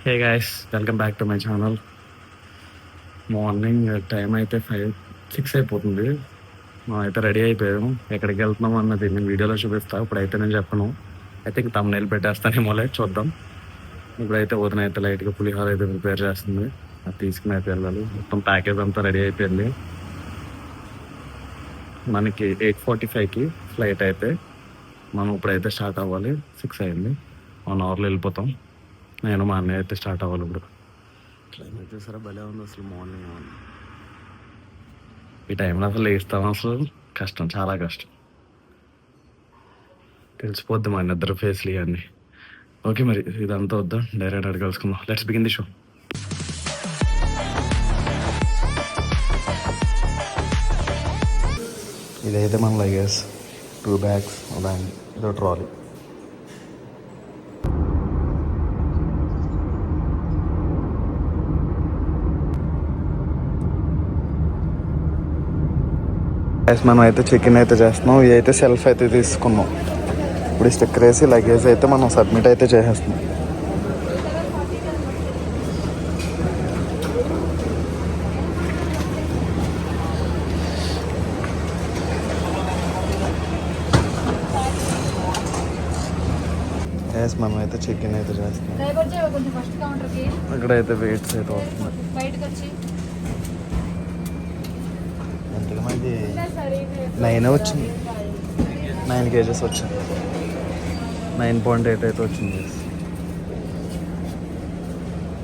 Hey guys, welcome back to my channel. Morning time అయితే 5-6 అయిపోతుంది. మనం అయితే రెడీ అయిపోయాము. ఎక్కడికి వెళ్తున్నాం అన్నది నేను వీడియోలో చూపిస్తాను. ఇప్పుడైతే నేను చెప్పను. అయితే ఇంక తమ్ముళ్ళు పెట్టేస్తానేమోలే, చూద్దాం. ఇప్పుడైతే వదిన అయితే లైట్గా పులిహోర అయితే ప్రిపేర్ చేస్తుంది. అది తీసుకుని అయితే వెళ్ళాలి. మొత్తం ప్యాకేజ్ అంతా రెడీ అయిపోయింది. మనకి 8:45కి ఫ్లైట్ అయితే మనం ఇప్పుడైతే స్టార్ట్ అవ్వాలి. 6 అయింది. 1 అవర్లో వెళ్ళిపోతాం. నేను మా అన్నయ్య అయితే స్టార్ట్ అవ్వాలి. ఇప్పుడు క్లైమేట్ చూసారా, భలే ఉంది అసలు. మార్నింగ్ ఈ టైంలో అసలు లేస్తాం, అసలు కష్టం, చాలా కష్టం. తెలిసిపోద్ది మా నిద్ర ఫేస్లు ఇవన్నీ. ఓకే, మరి ఇదంతా వద్దా, డైరెక్ట్ అడిగి కలుసుకుందాం. Let's begin the show. ఇదైతే మన లగేజ్, 2 బ్యాగ్స్, ఇదో ట్రాలీ. మనం అయితే చెక్-ఇన్ అయితే చేస్తున్నాం. ఇవి అయితే సెల్ఫ్ అయితే తీసుకున్నాం. ఇప్పుడు స్టిక్కర్ వేసి లగేజ్ అయితే మనం సబ్మిట్ అయితే చేసేస్తున్నాం. మనం అయితే చెక్-ఇన్ అయితే చేస్తున్నాం. అక్కడైతే వెయిట్స్ అయితే వస్తున్నాయి. ఎంతగా మనకి 9 వచ్చింది, 9 kgs వచ్చింది. 9.8 అయితే వచ్చింది.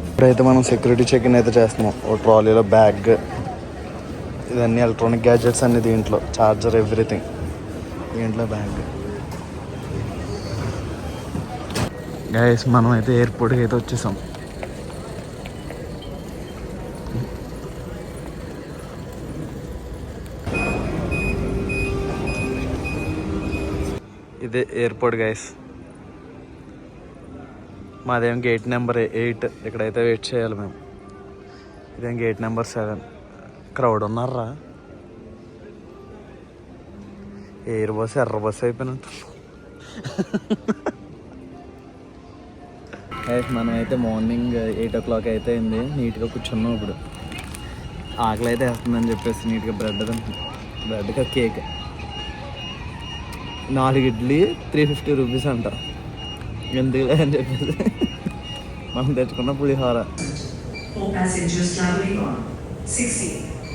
ఇప్పుడైతే మనం సెక్యూరిటీ చెక్-ఇన్ అయితే చేస్తున్నాం. ఓ ట్రాలీలో బ్యాగ్, ఇవన్నీ ఎలక్ట్రానిక్ గ్యాడ్జెట్స్ అన్ని దీంట్లో, చార్జర్, ఎవ్రీథింగ్ దీంట్లో బ్యాగ్. గైస్, మనం అయితే ఎయిర్పోర్ట్కి అయితే వచ్చేసాం. ఇదే ఎయిర్పోర్ట్ గైస్. మాదేం గేట్ నెంబర్ 8. ఇక్కడైతే వెయిట్ చేయాలి మేము. ఇదేం గేట్ నెంబర్ 7. క్రౌడ్ ఉన్నారా? ఎయిర్ బస్ ఎర్ర బస్ అయిపోయినట్టు. మనం అయితే మార్నింగ్ 8 o'clock అయితే అయింది. నీట్గా కూర్చున్నాం. ఇప్పుడు ఆకలి అయితే వేస్తుందని చెప్పేసి నీట్గా బ్రెడ్గా కేక్, 4 ఇడ్లీ 350 రూపీస్ అంట. ఎందుకులే అని చెప్పేసి మనం తెచ్చుకున్న పులిహోర.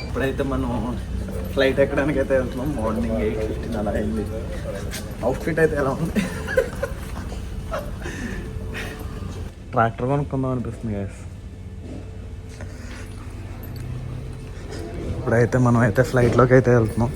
ఇప్పుడైతే మనం ఫ్లైట్ ఎక్కడానికి అయితే వెళ్తున్నాం. మార్నింగ్ 8:15 అలా అయింది. అవుట్ఫిట్ అయితే ఎలా ఉంది? ట్రాక్టర్ కొనుక్కుందాం అనిపిస్తుంది గైస్. ఇప్పుడైతే మనం అయితే ఫ్లైట్లోకి అయితే వెళ్తున్నాం.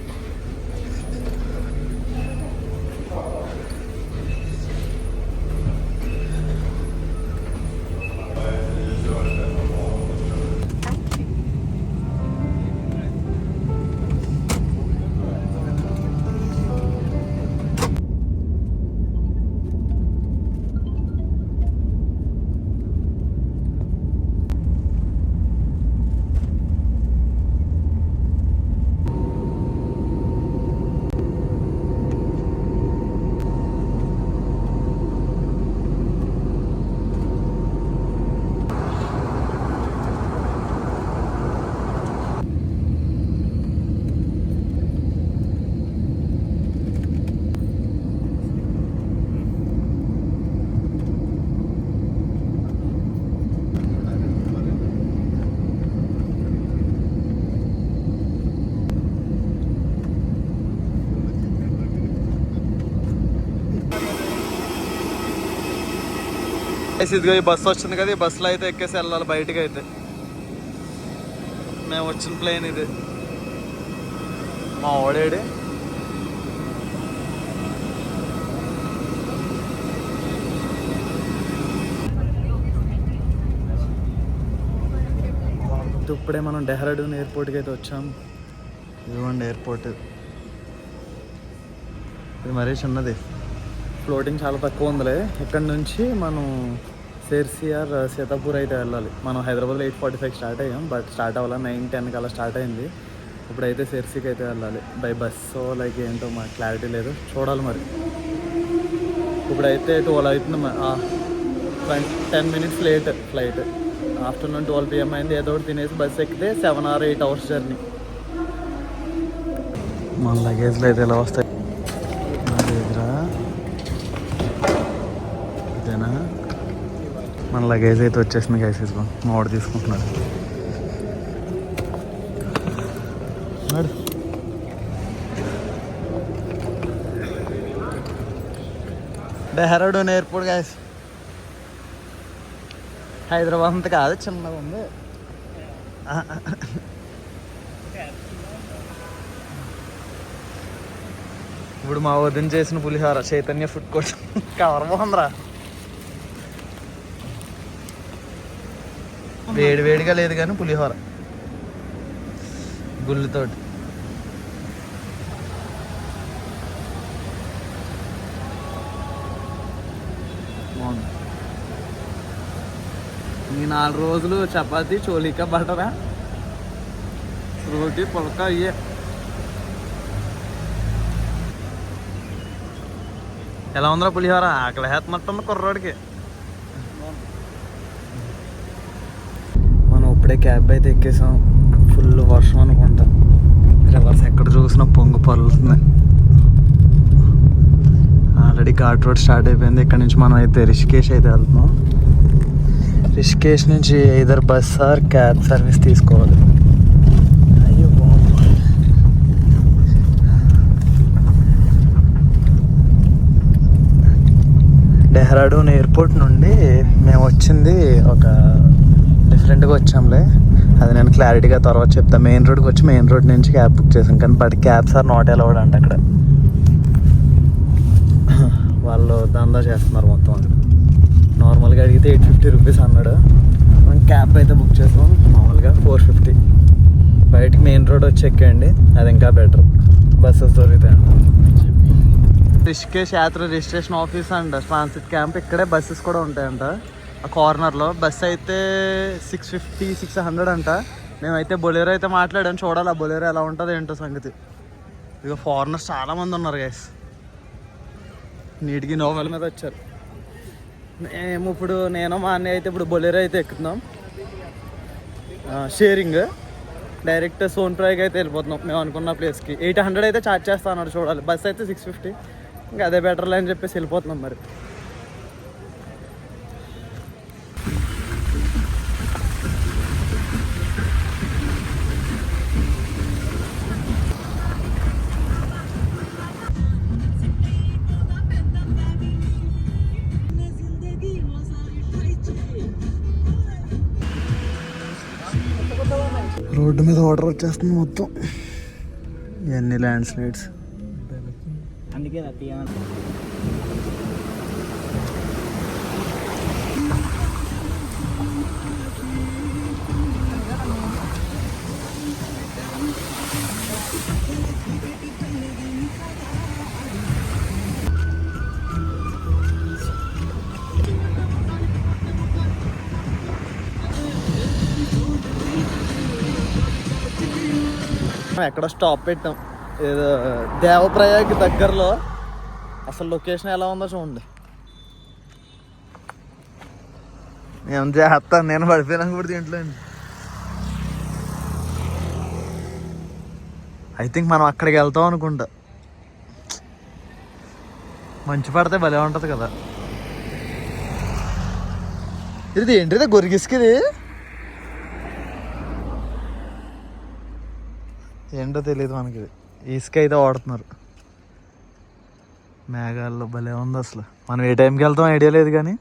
ఇదిగో ఈ బస్సు వచ్చింది కదా, ఈ బస్సులో అయితే ఎక్కేసి వెళ్ళాలి బయటికి. అయితే మేము వచ్చిన ప్లేన్ ఇది. మా ఓడేడి ఇప్పుడే మనం డెహ్రాడూన్ ఎయిర్పోర్ట్కి అయితే వచ్చాం. ఇదిగోండి ఎయిర్పోర్ట్. ఇది మరీ చిన్నది, ఫ్లోటింగ్ చాలా తక్కువ ఉందిలే. ఇక్కడ నుంచి మనం సిర్సిఆర్, సీతాపూర్ అయితే వెళ్ళాలి. మనం హైదరాబాద్లో 8:45 స్టార్ట్ అయ్యాం, బట్ స్టార్ట్ అవ్వాలి 9-10 అలా స్టార్ట్ అయింది. ఇప్పుడైతే సిర్సికి అయితే వెళ్ళాలి. బై బస్సో లైక్ ఏంటో మాకు క్లారిటీ లేదు, చూడాలి మరి. ఇప్పుడైతే 12 అవుతుంది. 10 minutes late flight. Afternoon 12 PM అయింది. ఏదో ఒకటి తినేసి బస్ ఎక్కితే 7 or 8 hours జర్నీ. మన లగేజ్లో అయితే ఎలా వస్తాయి నా దగ్గర ఇదేనా. మన లగేజ్ అయితే వచ్చేసింది గైస్. ఇదిగో మా వాడు తీసుకుంటున్నాడు. Dehradun airport guys. హైదరాబాద్ అంత కాదు, చిన్నగా ఉంది. ఇప్పుడు మా వదిన చేసిన పులిహోర చైతన్య ఫుడ్ కోర్ట్ కవర్ బాగుందిరా. వేడి వేడిగా లేదు కానీ పులిహోర గుళ్ళతోటి. ఈ 4 రోజులు చపాతీ, చోలికా బటరా, రోటీ, పుల్కా అయ్యే. ఎలా ఉందిరా పులిహోర? ఆకలి హేతమట్టుంది కుర్రోడికి. మనం ఇప్పుడే క్యాబ్ అయితే ఎక్కేసాం. ఫుల్ వర్షం అనుకుంటా. రివర్స్ ఎక్కడ చూసినా పొంగు పరులుతుంది. ఆల్రెడీ ఘాట్ రోడ్ స్టార్ట్ అయిపోయింది. ఇక్కడ నుంచి మనం అయితే రిషికేష్ అయితే వెళ్తున్నాం. రిషికేష్ నుంచి either bus or cab service తీసుకోవాలి. అయ్యో డెహ్రాడూన్ ఎయిర్పోర్ట్ నుండి మేము వచ్చింది ఒక డిఫరెంట్గా వచ్చాంలే. అది నేను క్లారిటీగా తర్వాత చెప్తాను. మెయిన్ రోడ్కి వచ్చి మెయిన్ రోడ్ నుంచి క్యాబ్ బుక్ చేసాం. కానీ but cabs are not allowed అంట అక్కడ. వాళ్ళు దందా చేస్తున్నారు మొత్తం. అక్కడ నార్మల్గా అడిగితే 850 రూపీస్ అన్నాడు. మనం క్యాబ్ అయితే బుక్ చేసాం మామూలుగా 450. బయటికి మెయిన్ రోడ్ వచ్చి ఎక్కండి, అది ఇంకా బెటర్. బస్సెస్ దొరుకుతాయంట. రిషికేష్ యాత్ర registration office and transit camp ఇక్కడే బస్సెస్ కూడా ఉంటాయంట. ఆ కార్నర్లో బస్ అయితే 650, 600 అంట. మేమైతే బొలేరో అయితే మాట్లాడాం. చూడాలి ఆ బొలేరో ఎలా ఉంటుందో ఏంటో సంగతి. ఇక ఫారినర్స్ చాలామంది ఉన్నారు గైస్. నీటికి నోవెల్ మీద వచ్చారు. మేము ఇప్పుడు నేను మా అన్నయ్య అయితే ఇప్పుడు బొలేరో అయితే ఎక్కుతున్నాం. షేరింగ్ డైరెక్ట్ సోన్ప్రాయ్కి అయితే వెళ్ళిపోతున్నాం. మేము అనుకున్న ప్లేస్కి 800 అయితే ఛార్జ్ చేస్తా అన్నాడు. చూడాలి. బస్ అయితే 650. ఇంకా అదే బెటర్లే అని చెప్పేసి వెళ్ళిపోతున్నాం. మరి రోడ్డు మీద వాటర్ వచ్చేస్తుంది మొత్తం. ఎన్ని ల్యాండ్ స్లైడ్స్. అందుకే ఎక్కడ స్టాప్ పెట్టాం. ఏదో దేవప్రయాగ్ దగ్గరలో. అసలు లొకేషన్ ఎలా ఉందో చూడండి. ఏం చేస్తాను నేను పడిపోయినాక కూడా దీంట్లో. ఐ థింక్ మనం అక్కడికి వెళ్తాం అనుకుంటా. మంచు పడితే భలే ఉంటుంది కదా. ఇది ఏంటిది గొరిగిస్కిది ఏంటో తెలియదు మనకి. ఇసుక అయితే వాడుతున్నారు. మేఘాల్లో భలే ఉంది అసలు. మనం ఏ టైంకి వెళ్తాం ఐడియా లేదు కానీ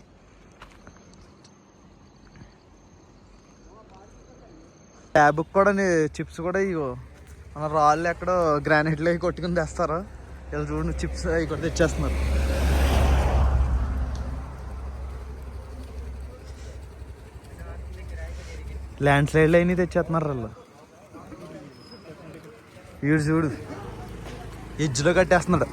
ట్యాబ్కి కూడా చిప్స్ కూడా ఇగో మన రాళ్ళు ఎక్కడో గ్రానైట్లో అవి కొట్టుకుని తెస్తారు. ఇలా చూడండి చిప్స్ అవి కూడా తెచ్చేస్తున్నారు. ల్యాండ్ స్లైడ్లు అయినా తెచ్చేస్తున్నారు వాళ్ళు. వీడు చూడు ఎడ్జ్లో కట్టేస్తున్నాడు.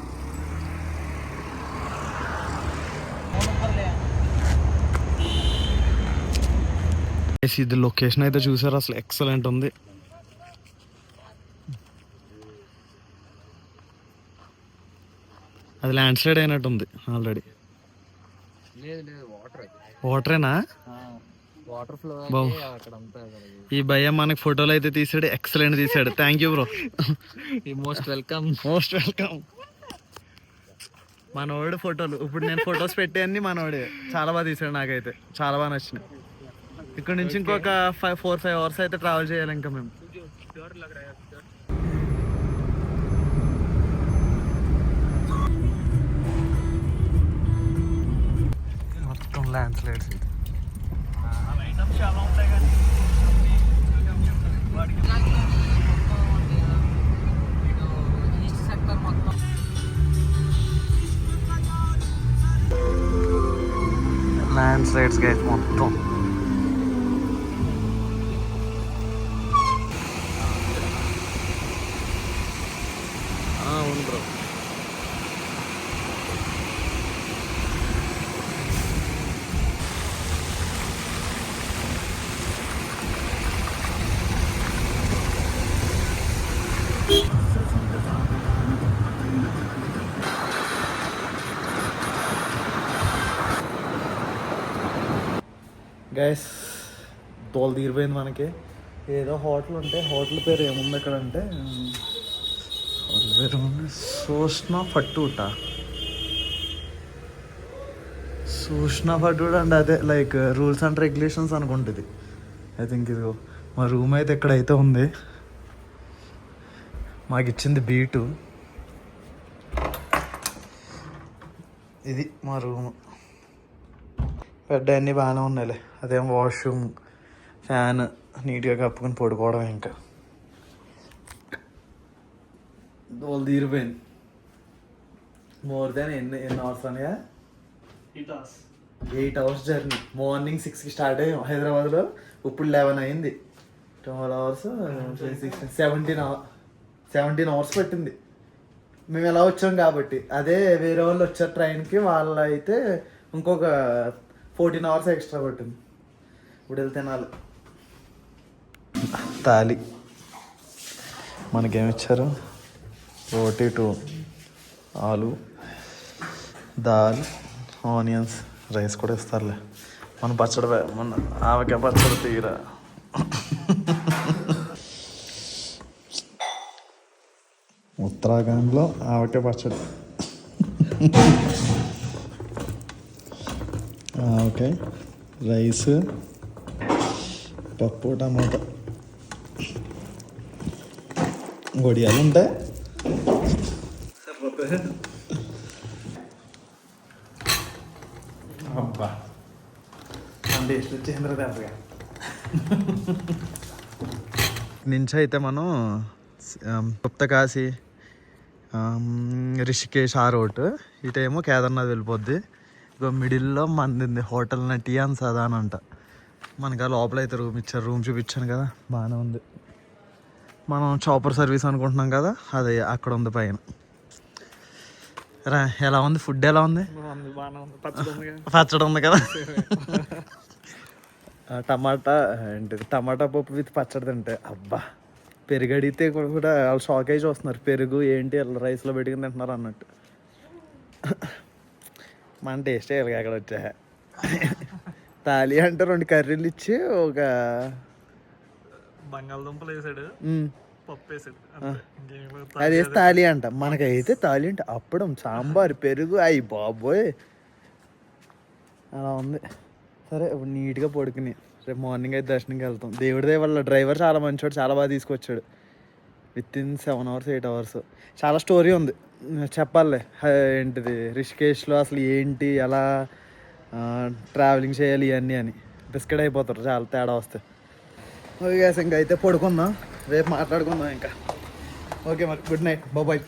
ఇది లొకేషన్ అయితే చూసారు అసలు ఎక్సలెంట్ ఉంది. అది ల్యాండ్ స్లైడ్ అయినట్టుంది ఆల్రెడీ. లేదు వాటర్ వాటరేనా వాటర్ ఫ్లో బావ్. అక్కడ అంతా ఈ భయ్య మనకి ఫోటోలు అయితే తీసాడు, ఎక్సలెంట్ తీసాడు. Thank you bro. Most welcome. Most welcome. మనోడు ఫోటోలు ఇప్పుడు నేను ఫొటోస్ పెట్టాన్ని మనోడే చాలా బాగా తీసాడు. నాకైతే చాలా బాగా నచ్చినాయి. ఇక్కడ నుంచి ఇంకొక 4-5 అవర్స్ అయితే ట్రావెల్ చేయాలి ఇంకా మేము. మొత్తం land slides. Land slides guys మొత్తం. అవును బ్రో. గైస్ తోలు తీరిపోయింది మనకి. ఏదో హోటల్ ఉంటే హోటల్ పేరు ఏముంది అక్కడ అంటే హోటల్ పేరు ఏముంది, సూష్ణ ఫట్టూట. సూష్ణ ఫట్టూట అంటే అదే లైక్ రూల్స్ అండ్ రెగ్యులేషన్స్ అనుకుంటుంది. ఐ థింక్ ఇది మా రూమ్ అయితే ఎక్కడైతే ఉంది. మాకు ఇచ్చింది B2. ఇది మా రూమ్. బెడ్ అన్నీ బాగానే ఉన్నాయిలే. అదేం వాష్రూమ్, ఫ్యాన్ నీట్గా కప్పుకొని పడుకోవడం. ఇంకా దోలు తీరిపోయింది. మోర్ దాన్ ఎన్ని అవర్స్ అనగా 8 అవర్స్ జర్నీ. మార్నింగ్ 6కి స్టార్ట్ అయ్యాం హైదరాబాద్లో. ఇప్పుడు 11 అయింది. 12 అవర్స్ 17 అవర్స్ పట్టింది. మేము ఎలా వచ్చాం కాబట్టి. అదే వేరే వాళ్ళు వచ్చారు ట్రైన్కి, వాళ్ళు అయితే ఇంకొక 14 అవర్స్ ఎక్స్ట్రా పట్టింది. ఇప్పుడు వెళ్ళి తినాలి. తాలి మనకేమిచ్చారు, రోటీ 2, ఆలు, దాల్, ఆనియన్స్, రైస్ కూడా ఇస్తారులే. మన పచ్చడి మన ఆవకాయ పచ్చడి తీరా. ఉత్తరాఖండ్లో ఆవకాయ పచ్చడి. ఓకే, రైస్, పప్పు, టమాటా, వడియాలు ఉంటాయి. అబ్బా టేస్ట్ వచ్చేసింది దెబ్బగా. నుంచి అయితే మనం గుప్తకాశీ, రిషికేష్ ఆ రోడ్, ఇటేమో కేదార్నాథ్ వెళ్ళిపోద్ది. ఇక మిడిల్లో మంది హోటల్ టియాన్ సదాన్ అంట. మనకి ఆ లోపల అయితే రూమ్ ఇచ్చారు. రూమ్ చూపించాను కదా, బాగానే ఉంది. మనం చాపర్ సర్వీస్ అనుకుంటున్నాం కదా, అది అక్కడ ఉంది పైన. రా, ఎలా ఉంది ఫుడ్? ఎలా ఉంది? పచ్చడి ఉంది కదా. టమాటా ఏంటిది, టమాటా పప్పు విత్ పచ్చడి తింటే అబ్బా. పెరుగు అడిగితే కూడా వాళ్ళు షాక్ అయ్యి చూస్తున్నారు. పెరుగు ఏంటి అలా రైస్లో పెట్టుకుని తింటున్నారు అన్నట్టు. మన టేస్ట్ వేయాలి అక్కడ వచ్చా. తాలి అంటే 2 కర్రీలు ఇచ్చి ఒక బంగాళదుంపలు వేసాడు, పప్పు వేసాడు. అది వేసి తాలి అంట. మనకైతే తాలి అంటే అప్పడం, సాంబార్, పెరుగు. అయ్యి బాబోయ్ అలా ఉంది. సరే ఇప్పుడు నీట్గా పడుకుని రేపు మార్నింగ్ అయితే దర్శనంకి వెళ్తాం. దేవుడిదే వాళ్ళ డ్రైవర్ చాలా మంచివాడు, చాలా బాగా తీసుకొచ్చాడు. Within 7 hours 8 hours. చాలా స్టోరీ ఉంది చెప్పాలి. ఏంటిది రిషికేష్లో అసలు ఏంటి, ఎలా ట్రావెలింగ్ చేయాలి ఇవన్నీ అని బిస్కెట్ అయిపోతారు చాలా తేడా వస్తే. ఓకే ఇంకా అయితే పడుకుందాం, రేపు మాట్లాడుకుందాం ఇంకా. ఓకే మరి, గుడ్ నైట్, బాయ్.